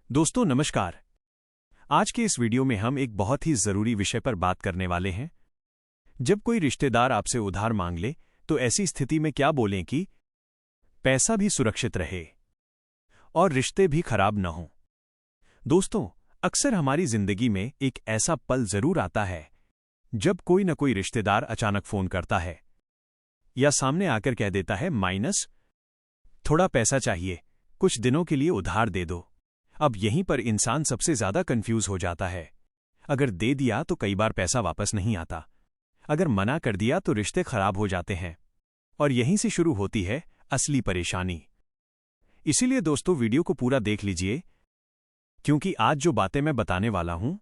दोस्तों नमस्कार। आज के इस वीडियो में हम एक बहुत ही जरूरी विषय पर बात करने वाले हैं। जब कोई रिश्तेदार आपसे उधार मांग ले तो ऐसी स्थिति में क्या बोलें कि पैसा भी सुरक्षित रहे और रिश्ते भी खराब न हों। दोस्तों, अक्सर हमारी जिंदगी में एक ऐसा पल जरूर आता है जब कोई न कोई रिश्तेदार अचानक फोन करता है या सामने आकर कह देता है माइनस थोड़ा पैसा चाहिए, कुछ दिनों के लिए उधार दे दो। अब यहीं पर इंसान सबसे ज्यादा कंफ्यूज हो जाता है। अगर दे दिया तो कई बार पैसा वापस नहीं आता, अगर मना कर दिया तो रिश्ते खराब हो जाते हैं और यहीं से शुरू होती है असली परेशानी। इसीलिए दोस्तों वीडियो को पूरा देख लीजिए, क्योंकि आज जो बातें मैं बताने वाला हूं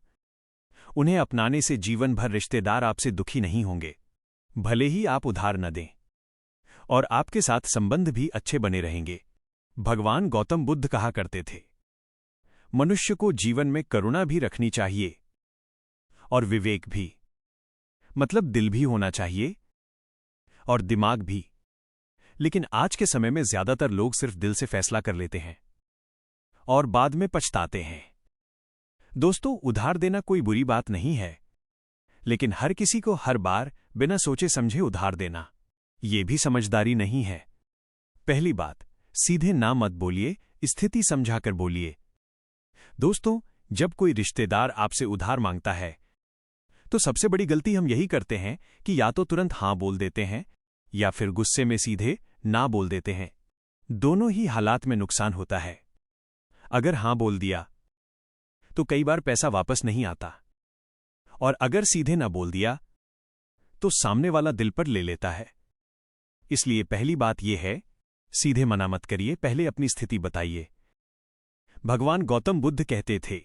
उन्हें अपनाने से जीवन भर रिश्तेदार आपसे दुखी नहीं होंगे, भले ही आप उधार न दें, और आपके साथ संबंध भी अच्छे बने रहेंगे। भगवान गौतम बुद्ध कहा करते थे, मनुष्य को जीवन में करुणा भी रखनी चाहिए और विवेक भी, मतलब दिल भी होना चाहिए और दिमाग भी। लेकिन आज के समय में ज्यादातर लोग सिर्फ दिल से फैसला कर लेते हैं और बाद में पछताते हैं। दोस्तों, उधार देना कोई बुरी बात नहीं है, लेकिन हर किसी को हर बार बिना सोचे समझे उधार देना ये भी समझदारी नहीं है। पहली बात, सीधे ना मत बोलिए, स्थिति समझाकर बोलिए। दोस्तों, जब कोई रिश्तेदार आपसे उधार मांगता है तो सबसे बड़ी गलती हम यही करते हैं कि या तो तुरंत हां बोल देते हैं या फिर गुस्से में सीधे ना बोल देते हैं। दोनों ही हालात में नुकसान होता है। अगर हां बोल दिया तो कई बार पैसा वापस नहीं आता, और अगर सीधे ना बोल दिया तो सामने वाला दिल पर ले लेता है। इसलिए पहली बात यह है, सीधे मना मत करिए, पहले अपनी स्थिति बताइए। भगवान गौतम बुद्ध कहते थे,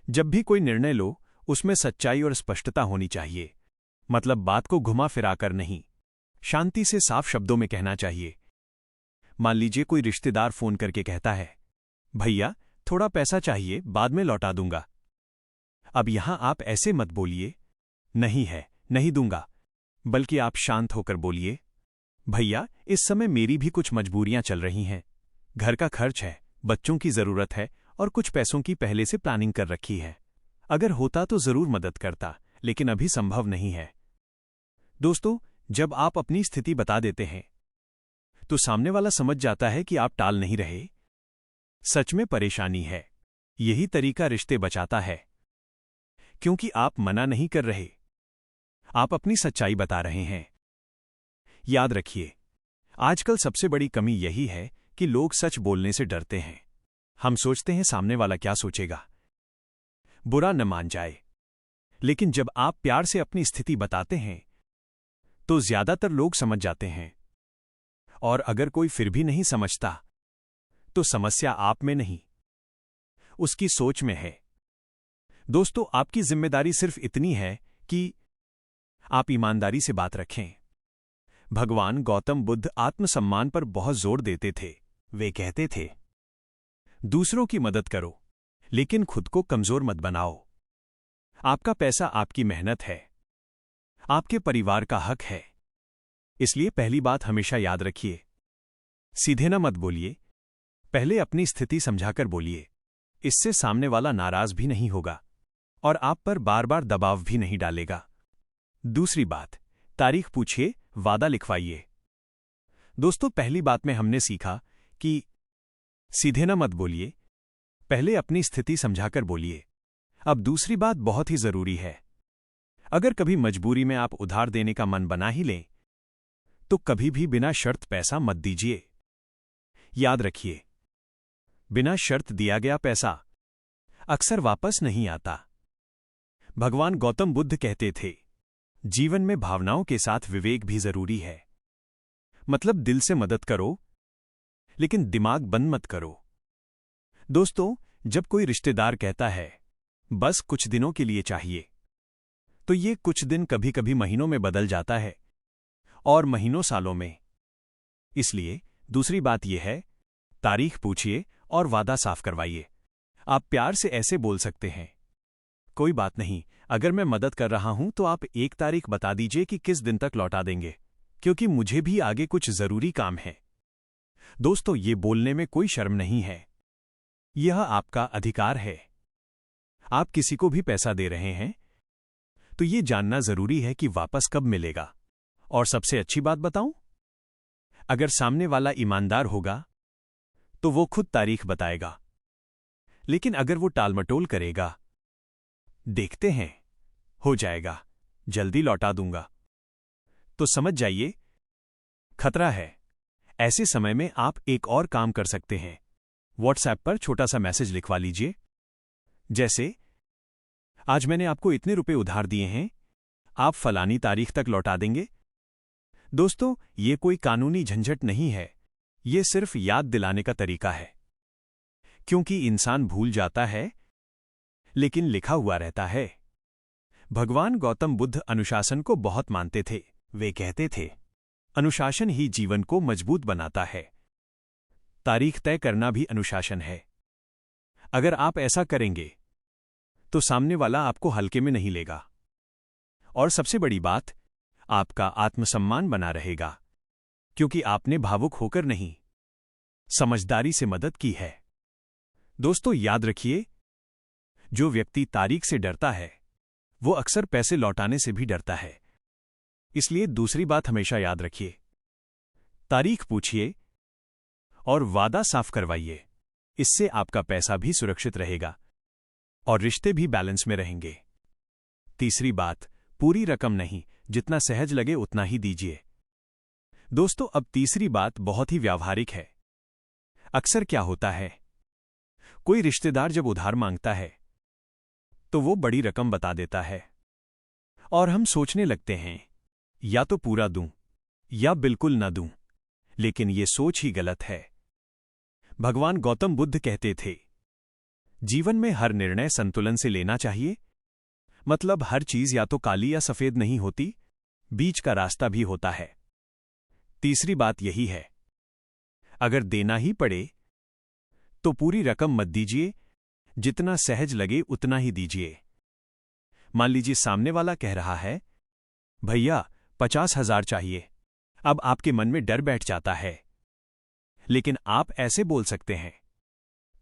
जब भी कोई निर्णय लो उसमें सच्चाई और स्पष्टता होनी चाहिए। मतलब बात को घुमा फिराकर नहीं, शांति से साफ शब्दों में कहना चाहिए। मान लीजिए कोई रिश्तेदार फोन करके कहता है, भैया थोड़ा पैसा चाहिए, बाद में लौटा दूंगा। अब यहां आप ऐसे मत बोलिए, नहीं है, नहीं दूंगा, बल्कि आप शांत होकर बोलिए, भैया इस समय मेरी भी कुछ मजबूरियां चल रही हैं, घर का खर्च है, बच्चों की जरूरत है और कुछ पैसों की पहले से प्लानिंग कर रखी है। अगर होता तो जरूर मदद करता, लेकिन अभी संभव नहीं है। दोस्तों, जब आप अपनी स्थिति बता देते हैं तो सामने वाला समझ जाता है कि आप टाल नहीं रहे, सच में परेशानी है। यही तरीका रिश्ते बचाता है, क्योंकि आप मना नहीं कर रहे, आप अपनी सच्चाई बता रहे हैं। याद रखिए, आजकल सबसे बड़ी कमी यही है कि लोग सच बोलने से डरते हैं। हम सोचते हैं सामने वाला क्या सोचेगा, बुरा न मान जाए। लेकिन जब आप प्यार से अपनी स्थिति बताते हैं तो ज्यादातर लोग समझ जाते हैं, और अगर कोई फिर भी नहीं समझता तो समस्या आप में नहीं, उसकी सोच में है। दोस्तों, आपकी जिम्मेदारी सिर्फ इतनी है कि आप ईमानदारी से बात रखें। भगवान गौतम बुद्ध आत्मसम्मान पर बहुत जोर देते थे। वे कहते थे, दूसरों की मदद करो लेकिन खुद को कमजोर मत बनाओ। आपका पैसा आपकी मेहनत है, आपके परिवार का हक है। इसलिए पहली बात हमेशा याद रखिए, सीधे ना मत बोलिए, पहले अपनी स्थिति समझाकर बोलिए। इससे सामने वाला नाराज भी नहीं होगा और आप पर बार बार दबाव भी नहीं डालेगा। दूसरी बात, तारीख पूछिए, वादा लिखवाइए। दोस्तों, पहली बात में हमने सीखा कि सीधे ना मत बोलिए, पहले अपनी स्थिति समझाकर बोलिए। अब दूसरी बात बहुत ही जरूरी है, अगर कभी मजबूरी में आप उधार देने का मन बना ही लें तो कभी भी बिना शर्त पैसा मत दीजिए। याद रखिए, बिना शर्त दिया गया पैसा अक्सर वापस नहीं आता। भगवान गौतम बुद्ध कहते थे, जीवन में भावनाओं के साथ विवेक भी जरूरी है। मतलब दिल से मदद करो लेकिन दिमाग बंद मत करो। दोस्तों, जब कोई रिश्तेदार कहता है बस कुछ दिनों के लिए चाहिए, तो ये कुछ दिन कभी कभी महीनों में बदल जाता है और महीनों सालों में। इसलिए दूसरी बात यह है, तारीख पूछिए और वादा साफ करवाइए। आप प्यार से ऐसे बोल सकते हैं, कोई बात नहीं, अगर मैं मदद कर रहा हूं तो आप एक तारीख बता दीजिए कि किस दिन तक लौटा देंगे, क्योंकि मुझे भी आगे कुछ जरूरी काम है। दोस्तों, ये बोलने में कोई शर्म नहीं है। यह आपका अधिकार है। आप किसी को भी पैसा दे रहे हैं तो ये जानना जरूरी है कि वापस कब मिलेगा। और सबसे अच्छी बात बताऊं, अगर सामने वाला ईमानदार होगा तो वो खुद तारीख बताएगा। लेकिन अगर वो टालमटोल करेगा, देखते हैं, हो जाएगा, जल्दी लौटा दूंगा, तो समझ जाइए खतरा है। ऐसे समय में आप एक और काम कर सकते हैं। व्हाट्सएप पर छोटा सा मैसेज लिखवा लीजिए, जैसे आज मैंने आपको इतने रुपए उधार दिए हैं, आप फलानी तारीख तक लौटा देंगे। दोस्तों, ये कोई कानूनी झंझट नहीं है, ये सिर्फ याद दिलाने का तरीका है। क्योंकि इंसान भूल जाता है लेकिन लिखा हुआ रहता है। भगवान गौतम बुद्ध अनुशासन को बहुत मानते थे। वे कहते थे, अनुशासन ही जीवन को मजबूत बनाता है। तारीख तय करना भी अनुशासन है। अगर आप ऐसा करेंगे तो सामने वाला आपको हल्के में नहीं लेगा। और सबसे बड़ी बात, आपका आत्मसम्मान बना रहेगा, क्योंकि आपने भावुक होकर नहीं, समझदारी से मदद की है। दोस्तों, याद रखिए, जो व्यक्ति तारीख से डरता है वो अक्सर पैसे लौटाने से भी डरता है। इसलिए दूसरी बात हमेशा याद रखिए, तारीख पूछिए और वादा साफ करवाइए। इससे आपका पैसा भी सुरक्षित रहेगा और रिश्ते भी बैलेंस में रहेंगे। तीसरी बात, पूरी रकम नहीं, जितना सहज लगे उतना ही दीजिए। दोस्तों, अब तीसरी बात बहुत ही व्यावहारिक है। अक्सर क्या होता है, कोई रिश्तेदार जब उधार मांगता है तो वो बड़ी रकम बता देता है और हम सोचने लगते हैं या तो पूरा दूं या बिल्कुल न दूं। लेकिन ये सोच ही गलत है। भगवान गौतम बुद्ध कहते थे, जीवन में हर निर्णय संतुलन से लेना चाहिए। मतलब हर चीज या तो काली या सफेद नहीं होती, बीच का रास्ता भी होता है। तीसरी बात यही है, अगर देना ही पड़े तो पूरी रकम मत दीजिए, जितना सहज लगे उतना ही दीजिए। मान लीजिए सामने वाला कह रहा है, भैया 50,000 चाहिए। अब आपके मन में डर बैठ जाता है, लेकिन आप ऐसे बोल सकते हैं,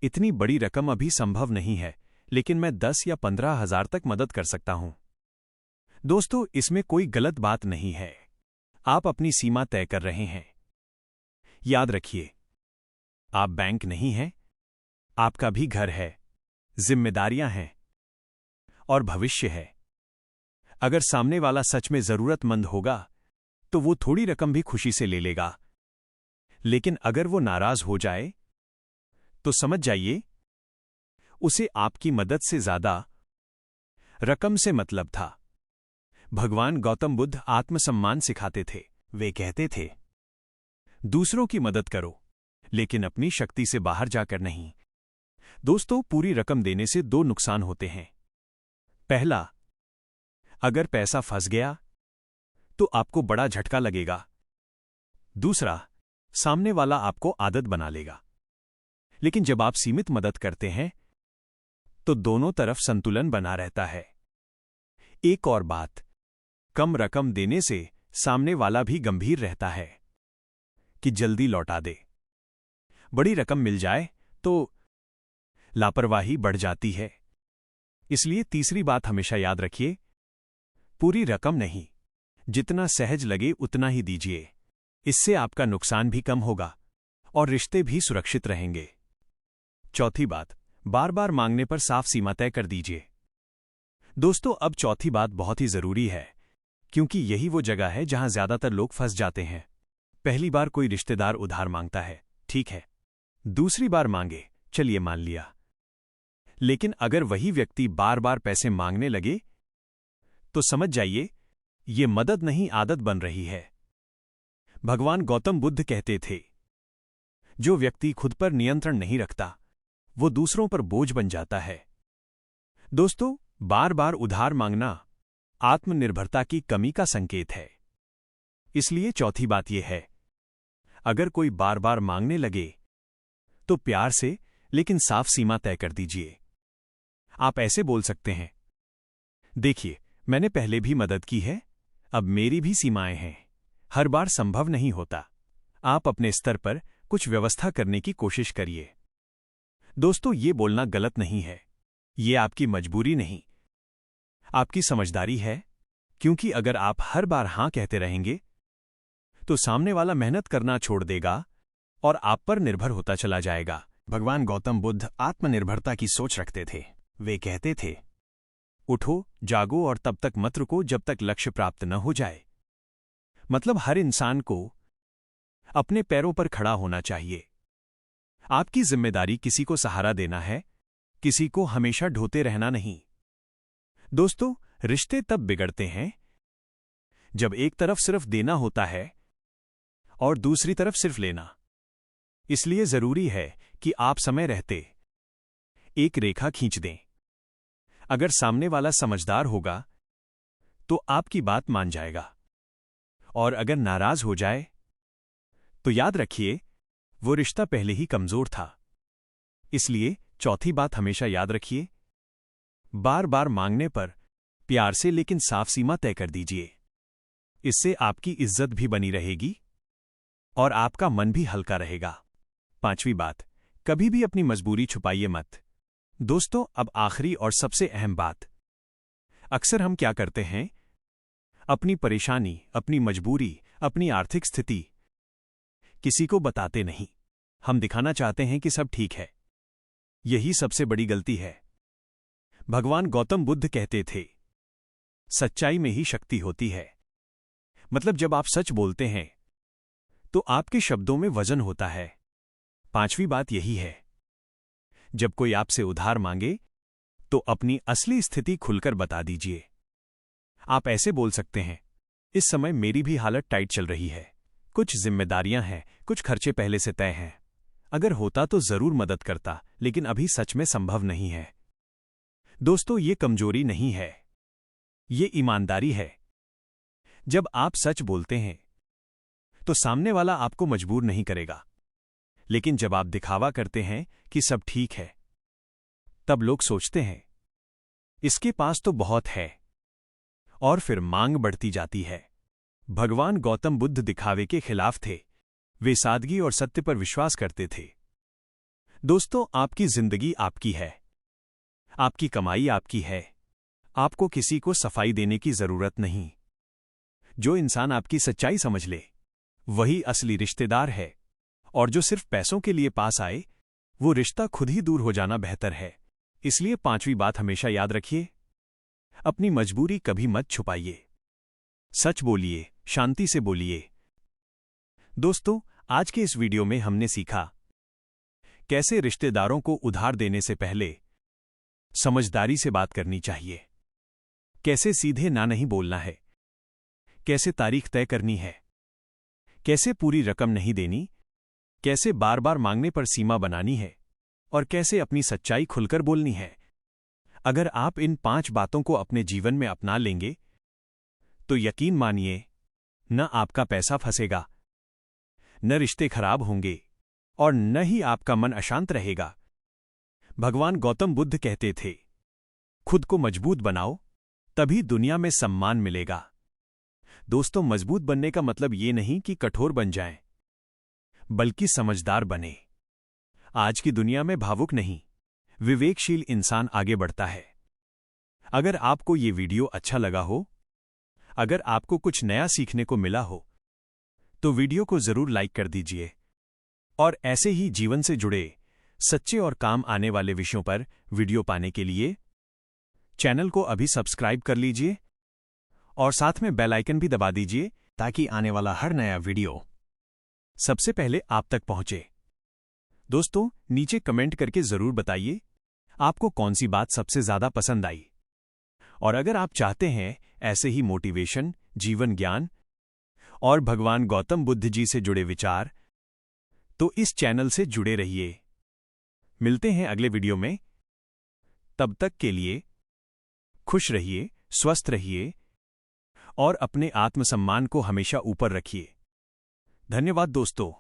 इतनी बड़ी रकम अभी संभव नहीं है, लेकिन मैं 10 या 15,000 तक मदद कर सकता हूं। दोस्तों, इसमें कोई गलत बात नहीं है। आप अपनी सीमा तय कर रहे हैं। याद रखिए, आप बैंक नहीं हैं, आपका भी घर है, जिम्मेदारियां हैं और भविष्य है। अगर सामने वाला सच में जरूरतमंद होगा तो वो थोड़ी रकम भी खुशी से ले लेगा। लेकिन अगर वो नाराज हो जाए तो समझ जाइए, उसे आपकी मदद से ज्यादा रकम से मतलब था। भगवान गौतम बुद्ध आत्मसम्मान सिखाते थे। वे कहते थे, दूसरों की मदद करो, लेकिन अपनी शक्ति से बाहर जाकर नहीं। दोस्तों, पूरी रकम देने से दो नुकसान होते हैं। पहला, अगर पैसा फंस गया तो आपको बड़ा झटका लगेगा। दूसरा, सामने वाला आपको आदत बना लेगा। लेकिन जब आप सीमित मदद करते हैं तो दोनों तरफ संतुलन बना रहता है। एक और बात, कम रकम देने से सामने वाला भी गंभीर रहता है कि जल्दी लौटा दे। बड़ी रकम मिल जाए तो लापरवाही बढ़ जाती है। इसलिए तीसरी बात हमेशा याद रखिए, पूरी रकम नहीं, जितना सहज लगे उतना ही दीजिए। इससे आपका नुकसान भी कम होगा और रिश्ते भी सुरक्षित रहेंगे। चौथी बात, बार बार मांगने पर साफ सीमा तय कर दीजिए। दोस्तों, अब चौथी बात बहुत ही जरूरी है, क्योंकि यही वो जगह है जहां ज्यादातर लोग फंस जाते हैं। पहली बार कोई रिश्तेदार उधार मांगता है, ठीक है। दूसरी बार मांगे, चलिए मान लिया। लेकिन अगर वही व्यक्ति बार बार पैसे मांगने लगे तो समझ जाइए, ये मदद नहीं, आदत बन रही है। भगवान गौतम बुद्ध कहते थे, जो व्यक्ति खुद पर नियंत्रण नहीं रखता वो दूसरों पर बोझ बन जाता है। दोस्तों, बार बार उधार मांगना आत्मनिर्भरता की कमी का संकेत है। इसलिए चौथी बात यह है, अगर कोई बार बार मांगने लगे तो प्यार से लेकिन साफ सीमा तय कर दीजिए। आप ऐसे बोल सकते हैं, देखिए, मैंने पहले भी मदद की है, अब मेरी भी सीमाएं हैं। हर बार संभव नहीं होता। आप अपने स्तर पर कुछ व्यवस्था करने की कोशिश करिए। दोस्तों, ये बोलना गलत नहीं है। ये आपकी मजबूरी नहीं, आपकी समझदारी है, क्योंकि अगर आप हर बार हां कहते रहेंगे तो सामने वाला मेहनत करना छोड़ देगा और आप पर निर्भर होता चला जाएगा। भगवान गौतम बुद्ध आत्मनिर्भरता की सोच रखते थे। वे कहते थे, उठो, जागो और तब तक मत रुको जब तक लक्ष्य प्राप्त न हो जाए। मतलब हर इंसान को अपने पैरों पर खड़ा होना चाहिए। आपकी जिम्मेदारी किसी को सहारा देना है, किसी को हमेशा ढोते रहना नहीं। दोस्तों, रिश्ते तब बिगड़ते हैं जब एक तरफ सिर्फ देना होता है और दूसरी तरफ सिर्फ लेना। इसलिए जरूरी है कि आप समय रहते एक रेखा खींच दें। अगर सामने वाला समझदार होगा तो आपकी बात मान जाएगा, और अगर नाराज हो जाए तो याद रखिए वो रिश्ता पहले ही कमजोर था। इसलिए चौथी बात हमेशा याद रखिए, बार बार मांगने पर प्यार से लेकिन साफ सीमा तय कर दीजिए। इससे आपकी इज्जत भी बनी रहेगी और आपका मन भी हल्का रहेगा। पांचवी बात, कभी भी अपनी मजबूरी छुपाइए मत। दोस्तों, अब आखिरी और सबसे अहम बात, अक्सर हम क्या करते हैं, अपनी परेशानी, अपनी मजबूरी, अपनी आर्थिक स्थिति किसी को बताते नहीं। हम दिखाना चाहते हैं कि सब ठीक है। यही सबसे बड़ी गलती है। भगवान गौतम बुद्ध कहते थे, सच्चाई में ही शक्ति होती है। मतलब जब आप सच बोलते हैं तो आपके शब्दों में वजन होता है। पांचवी बात यही है, जब कोई आपसे उधार मांगे तो अपनी असली स्थिति खुलकर बता दीजिए। आप ऐसे बोल सकते हैं, इस समय मेरी भी हालत टाइट चल रही है, कुछ जिम्मेदारियां हैं, कुछ खर्चे पहले से तय हैं। अगर होता तो जरूर मदद करता, लेकिन अभी सच में संभव नहीं है। दोस्तों, ये कमजोरी नहीं है, ये ईमानदारी है। जब आप सच बोलते हैं तो सामने वाला आपको मजबूर नहीं करेगा, लेकिन जब आप दिखावा करते हैं कि सब ठीक है, तब लोग सोचते हैं इसके पास तो बहुत है, और फिर मांग बढ़ती जाती है। भगवान गौतम बुद्ध दिखावे के खिलाफ थे। वे सादगी और सत्य पर विश्वास करते थे। दोस्तों, आपकी जिंदगी आपकी है, आपकी कमाई आपकी है। आपको किसी को सफाई देने की जरूरत नहीं। जो इंसान आपकी सच्चाई समझ ले वही असली रिश्तेदार है, और जो सिर्फ पैसों के लिए पास आए वो रिश्ता खुद ही दूर हो जाना बेहतर है। इसलिए पांचवी बात हमेशा याद रखिए, अपनी मजबूरी कभी मत छुपाइए। सच बोलिए, शांति से बोलिए। दोस्तों, आज के इस वीडियो में हमने सीखा कैसे रिश्तेदारों को उधार देने से पहले समझदारी से बात करनी चाहिए, कैसे सीधे ना नहीं बोलना है, कैसे तारीख तय करनी है, कैसे पूरी रकम नहीं देनी, कैसे बार बार मांगने पर सीमा बनानी है, और कैसे अपनी सच्चाई खुलकर बोलनी है। अगर आप इन 5 बातों को अपने जीवन में अपना लेंगे तो यकीन मानिए, न आपका पैसा फंसेगा, न रिश्ते खराब होंगे, और न ही आपका मन अशांत रहेगा। भगवान गौतम बुद्ध कहते थे, खुद को मजबूत बनाओ, तभी दुनिया में सम्मान मिलेगा। दोस्तों, मजबूत बनने का मतलब ये नहीं कि कठोर बन जाएं, बल्कि समझदार बने। आज की दुनिया में भावुक नहीं, विवेकशील इंसान आगे बढ़ता है। अगर आपको ये वीडियो अच्छा लगा हो, अगर आपको कुछ नया सीखने को मिला हो, तो वीडियो को जरूर लाइक कर दीजिए, और ऐसे ही जीवन से जुड़े सच्चे और काम आने वाले विषयों पर वीडियो पाने के लिए चैनल को अभी सब्सक्राइब कर लीजिए और साथ में बेल आइकन भी दबा दीजिए, ताकि आने वाला हर नया वीडियो सबसे पहले आप तक पहुंचे। दोस्तों, नीचे कमेंट करके जरूर बताइए आपको कौन सी बात सबसे ज्यादा पसंद आई। और अगर आप चाहते हैं ऐसे ही मोटिवेशन, जीवन ज्ञान और भगवान गौतम बुद्ध जी से जुड़े विचार, तो इस चैनल से जुड़े रहिए। मिलते हैं अगले वीडियो में। तब तक के लिए खुश रहिए, स्वस्थ रहिए और अपने आत्मसम्मान को हमेशा ऊपर रखिए। धन्यवाद दोस्तों।